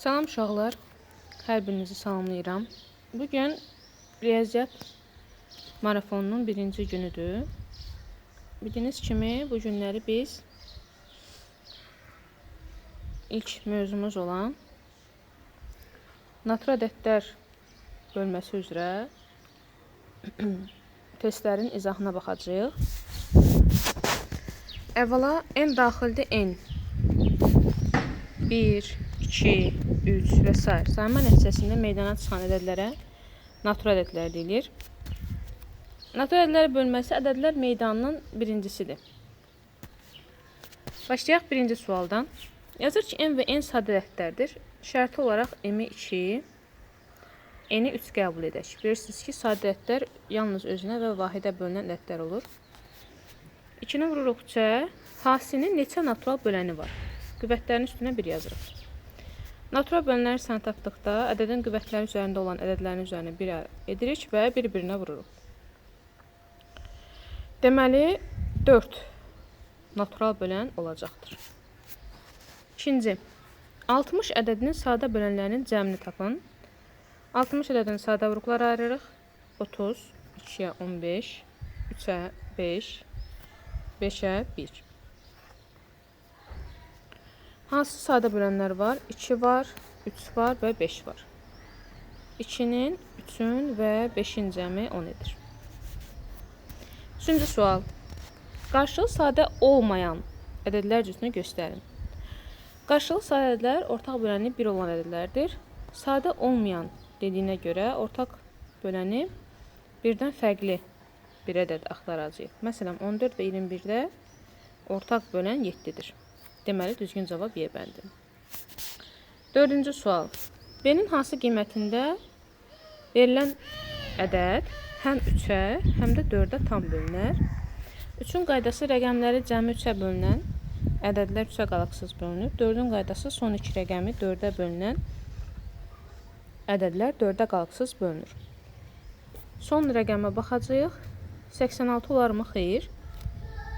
Salam uşaqlar, hər birinizi salamlayıram. Bugün riyaziyyat marafonunun birinci günüdür. Bildiyiniz kimi bu günləri biz ilk mövzumuz olan natural ədədlər bölməsi üzrə testlərin izahına baxacağıq. Əvvəla n daxildə n 1, 2, 3 və s. sayma nəticəsində meydana çıxan ədədlərə natural ədədlər deyilir. Natural ədədlər bölməsi ədədlər meydanının birincisidir. Başlayaq birinci sualdan. Yazır ki, n və n sadə ədədlərdir. Şərti olaraq m-i 2, n-i 3 qəbul edək. Bilirsiniz ki, sadə ədədlər yalnız özünə və vahidə bölünən ədədlər olur. 2-ni vururuq c, hasinin neçə natural böləni var? Qüvvətlərin üstünə 1 yazırıq. Natural bölənləri sənə tapdıqda ədədin qüvvətləri üzərində olan ədədlərin üzərinə 1 edirik və bir-birinə vururuq. Deməli, 4 natural bölən olacaqdır. İkinci, 60 ədədinin sadə bölənlərinin cəmini tapın. 60 ədədinin sadə vuruqları ayırırıq. 30, 2-yə 15, 3-ə 5, 5-ə 1. Hansı sadə bölənlər var? 2 var, 3 var və 5 var. 2-nin, 3-ün və 5-in cəmi 10 edir. Üçüncü sual. Qarşılığı sadə olmayan ədədlər cüzünü göstərin. Qarşılığı sadə ədədlər ortaq böləni 1 olan ədədlərdir. Sadə olmayan dediyinə görə ortaq böləni birdən fərqli bir ədəd axtaracağıq. Məsələn, 14 və 21-də ortaq bölən 7-dir. Deməli, düzgün cavab Y bəndi. Dördüncü sual. B-nin hansı qiymətində verilən ədəd həm 3-ə, həm də 4-ə tam bölünər? 3-ün qaydası rəqəmləri cəmi 3-ə bölünən ədədlər 3-ə qalıqsız bölünür. 4-ün qaydası son 2 rəqəmi 4-ə bölünən ədədlər 4-ə qalıqsız bölünür. Son rəqəmə baxacağıq. 86 olarmı? Xeyr.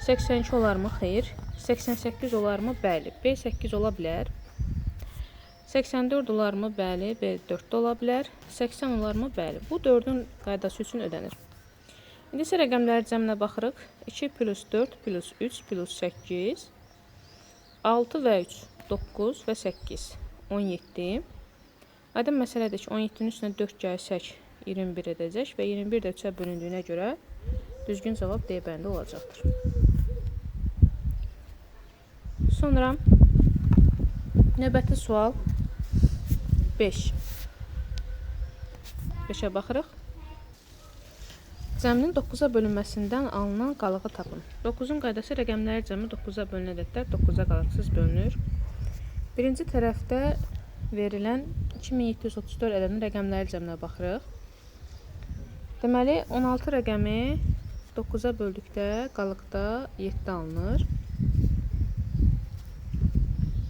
82 olarmı? Xeyr. 88 olarmı? Bəli. B8 ola bilər. 84 olarmı? Bəli. B4 ola bilər. 80 olarmı? Bəli. Bu 4-ün qaydası üçün ödənir. İndi isə rəqəmləri cəminə baxırıq. 2 plus 4 plus 3 plus 8, 6 və 3, 9 və 8, 17. Aydın məsələdir ki, 17-nin üstünə 4 gəlsək 21 edəcək və 21 də 3-ə bölündüyünə görə düzgün cavab D bəndi olacaqdır. Sonra növbəti sual 5. 5-ə baxırıq. Cəminin 9-a bölünməsindən alınan qalığı tapın. 9-un qaydası rəqəmləri cəmi 9-a bölünən ədədlər 9-a qalıqsız bölünür. Birinci tərəfdə verilən 2734 ədədin rəqəmləri cəminə baxırıq. Deməli, 16 rəqəmi 9-a böldükdə qalıqda 7 alınır.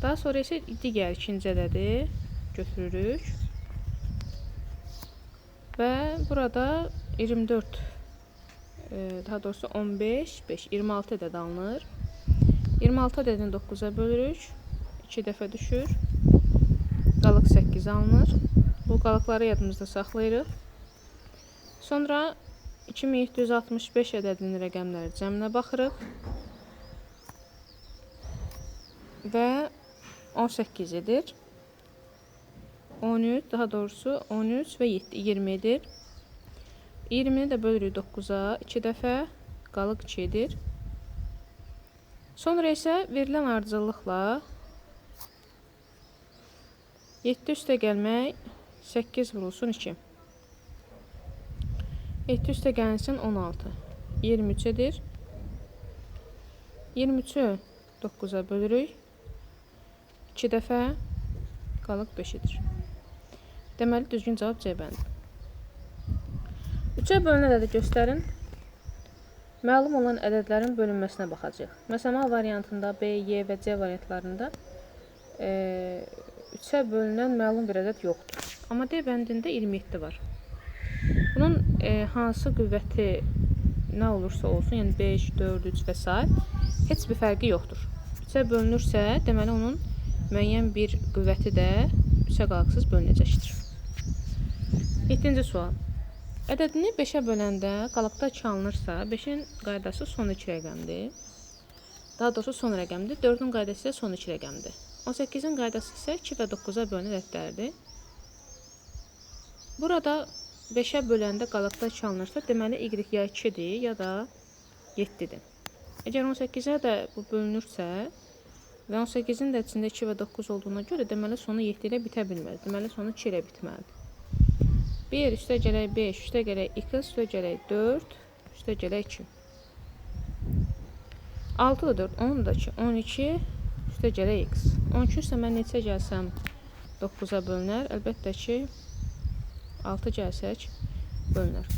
Daha sonra isə digər ikinci ədədi götürürük. Və burada 24, daha doğrusu 15, 5, 26 ədəd alınır. 26 ədədini 9-a bölürük. 2 dəfə düşür. Qalıq 8 alınır. Bu qalıqları yadımızda saxlayırıq. Sonra 2765 ədədinin rəqəmləri cəminə baxırıq. Və 18 edir. 13, daha doğrusu 13 və 7, 20 edir. 20-ni də bölürük 9-a 2 dəfə, qalıq 2 edir. Sonra isə verilən ardıcıllıqla 7 üstə gəlmək 8 vurulsun 2. 7 üstə gəlsin 16. 23 edir. 23-ü 9-a bölürük. 2 dəfə, qalıq 5 edir. Deməli, düzgün cavab C bəndi. 3-ə bölünən ədədi göstərin. Məlum olan ədədlərin bölünməsinə baxacaq. Məsələn, A variantında, B, Y və C variantlarında 3-ə bölünən məlum bir ədəd yoxdur. Amma D bəndində 27 var. Bunun hansı qüvvəti nə olursa olsun, yəni 5, 4, 3 və s. heç bir fərqi yoxdur. 3-ə bölünürsə, deməli onun müəyyən bir qüvvəti də 3-ə qalxısız bölünəcəkdir. 7-ci sual. Ədədini 5-ə böləndə qalıqda çalınırsa, 5-in qaydası son 2 rəqəmdir. Daha doğrusu son rəqəmdir. 4-ün qaydası isə son 2 rəqəmdir. 18-in qaydası isə 2 və 9-a bölünən ədədlərdir. Burada 5-ə böləndə qalıqda çalınırsa, deməli y ya 2-dir, ya da 7-dir. Əgər 18-ə də bu bölünürsə və 18-in də içində 2 və 9 olduğuna görə, deməli sonu 7 ilə bitə bilməz. Deməli sonu 2 ilə bitməlidir. 1 üstə gələk 5, üstə gələk 2, üstə gələk 4, üstə gələk 2. 6 da 4, 10 da 2, 12, üstə gələk x. 12 üstə mən neçə gəlsəm 9-a bölünər. Əlbəttə ki, 6 gəlsək bölünər.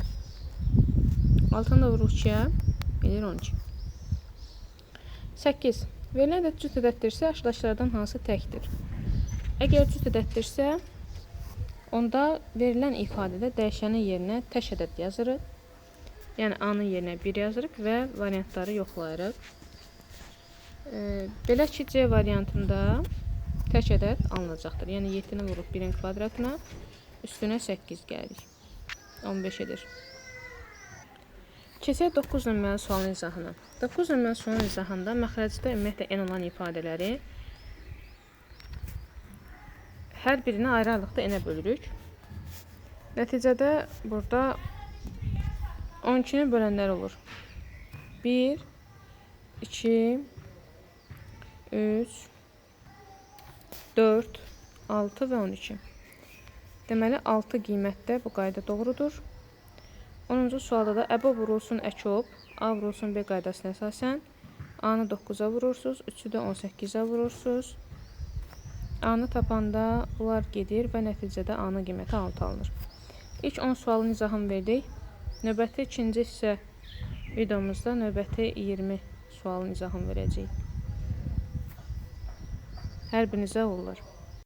6-nı da vuruq 2-yə, edir 12. 8. Verilən ədəd cüt ədəddirsə, aşağıdakılardan hansı təkdir? Əgər cüt ədəddirsə, onda verilən ifadədə dəyişənin yerinə tək ədəd yazırıq. Yəni A-nın yerinə 1 yazırıq və variantları yoxlayırıq. Belə ki, C variantında tək ədəd alınacaqdır. Yəni 7-ni vuruq 1-in kvadratına, üstünə 8 gəlirik. 15 edir. Keçək 9 nömrəli sualın izahına. 9 nömrəli sualın izahında məxrəcdə ümumiyyətlə n olan ifadələri hər birini ayrı-ayrılıqda n-ə bölürük. Nəticədə burada 12-ni bölənlər olur. 1, 2, 3, 4, 6 və 12. Deməli 6 qiymətdə bu qayda doğrudur. 10-cu sualda da əba vurulsun əkob, A vurulsun B qaydasına əsasən A-nı 9-a vurursunuz, 3-ü də 18-ə vurursunuz. A-nı tapanda bunlar gedir və nəticədə A-nın qiyməti 6 alınır. İlk 10 sualın izahını verdik. Növbəti ikinci hissə videomuzda növbəti 20 sualın izahını verəcəyik. Hər birinizə uğurlar.